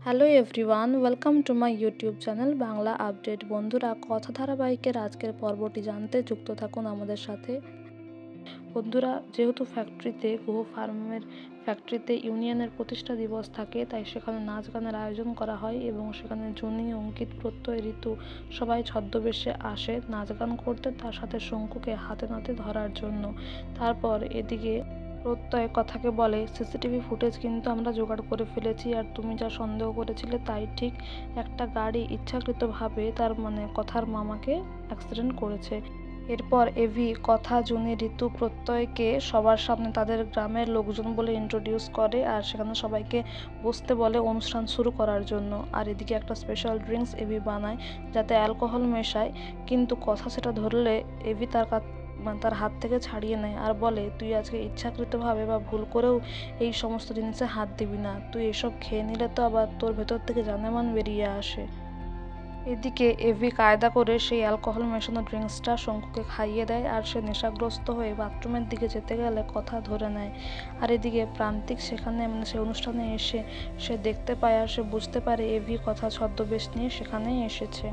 Hello everyone, welcome to my YouTube channel Bangla update. বন্ধুরা, কথা ধারাবাহিকের আজকের পর্বটি জানতে যুক্ত থাকুন আমাদের সাথে। বন্ধুরা, যেহেতু গুহ ফার্মের ফ্যাক্টরিতে ইউনিয়নের প্রতিষ্ঠা দিবস থাকে, তাই সেখানে নাচ গানের আয়োজন করা হয় এবং সেখানে জুনি, অঙ্কিত, প্রত্যয়, ঋতু সবাই ছদ্মবেশে আসে নাচ গান করতে, তার সাথে শঙ্কুকে হাতে নাতে ধরার জন্য। তারপর এদিকে প্রত্যয় কথাকে বলে, সিসিটিভি ফুটেজ কিন্তু আমরা জোগাড় করে ফেলেছি, আর তুমি যা সন্দেহ করেছিলে তাই ঠিক। একটা গাড়ি ইচ্ছাকৃতভাবে তার কথার মামাকে অ্যাক্সিডেন্ট করেছে। এরপর এভি কথা, জুনি, ঋতু, প্রত্যয়কে সবার সামনে তাদের গ্রামের লোকজন বলে ইন্ট্রোডিউস করে, আর সেখানে সবাইকে বসতে বলে অনুষ্ঠান শুরু করার জন্য। আর এদিকে একটা স্পেশাল ড্রিঙ্কস এভি বানায় যাতে অ্যালকোহল মেশায়, কিন্তু কথা সেটা ধরলে এভি তার হাত থেকে ছাড়িয়ে নেয় আর বলে, তুই আজকে ইচ্ছাকৃতভাবে বা ভুল করেও এই সমস্ত জিনিসে হাত দিবি না, তুই এসব খেয়ে নিলে তো আবার তোর ভেতর থেকে জানেমান বেরিয়ে আসে। এদিকে এভি কায়দা করে সেই অ্যালকোহল মেশানো ড্রিঙ্কসটা শঙ্কুকে খাইয়ে দেয়, আর সে নেশাগ্রস্ত হয়ে বাথরুমের দিকে যেতে গেলে কথা ধরে নেয়। আর এদিকে প্রান্তিক সেখানে সে অনুষ্ঠানে এসে সে দেখতে পায় আর সে বুঝতে পারে এভি কথা ছদ্মবেশ নিয়ে সেখানেই এসেছে।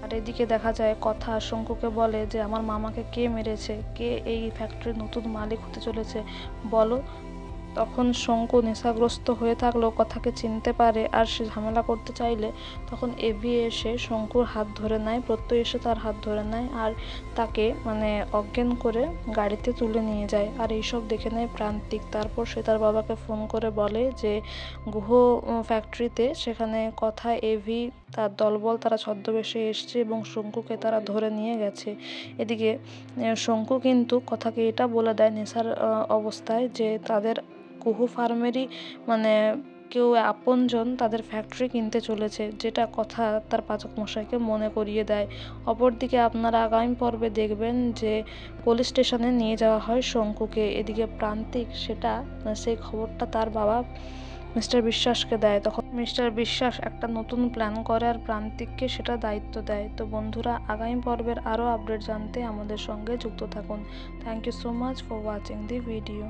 আর এদিকে দেখা যায় কথা শঙ্কুকে বলে যে, আমার মামাকে কে মেরেছে, কে এই ফ্যাক্টরির নতুন মালিক হতে চলেছে বলো। তখন শঙ্কু নেশাগ্রস্ত হয়ে থাকলেও কথাকে চিনতে পারে, আর সে ঝামেলা করতে চাইলে তখন এভি এসে শঙ্কুর হাত ধরে নেয়, প্রত্যয় এসে তার হাত ধরে নেয় আর তাকে অজ্ঞান করে গাড়িতে তুলে নিয়ে যায়। আর এইসব দেখে নেয় প্রান্তিক। তারপর সে তার বাবাকে ফোন করে বলে যে গুহ ফ্যাক্টরিতে সেখানে কথা, এভি, তার দলবল তারা ছদ্মবেশে এসছে এবং শঙ্কুকে তারা ধরে নিয়ে গেছে। এদিকে শঙ্কু কিন্তু কথাকে এটা বলে দেয় নেশার অবস্থায় যে তাদের কুহু ফার্মেরই কেউ আপনজন তাদের ফ্যাক্টরি কিনতে চলেছে, যেটা কথা তার পাচক মশাইকে মনে করিয়ে দেয়। অপরদিকে আপনারা আগামী পর্বে দেখবেন যে পুলিশ স্টেশনে নিয়ে যাওয়া হয় শঙ্কুকে। এদিকে প্রান্তিক সেই খবরটা তার বাবা মিস্টার বিশ্বাসকে দেয়। তখন মিস্টার বিশ্বাস একটা নতুন প্ল্যান করে আর প্রান্তিককে সেটা দায়িত্ব দেয়। তো বন্ধুরা, আগামী পর্বের আরও আপডেট জানতে আমাদের সঙ্গে যুক্ত থাকুন। Thank you so much for watching the video.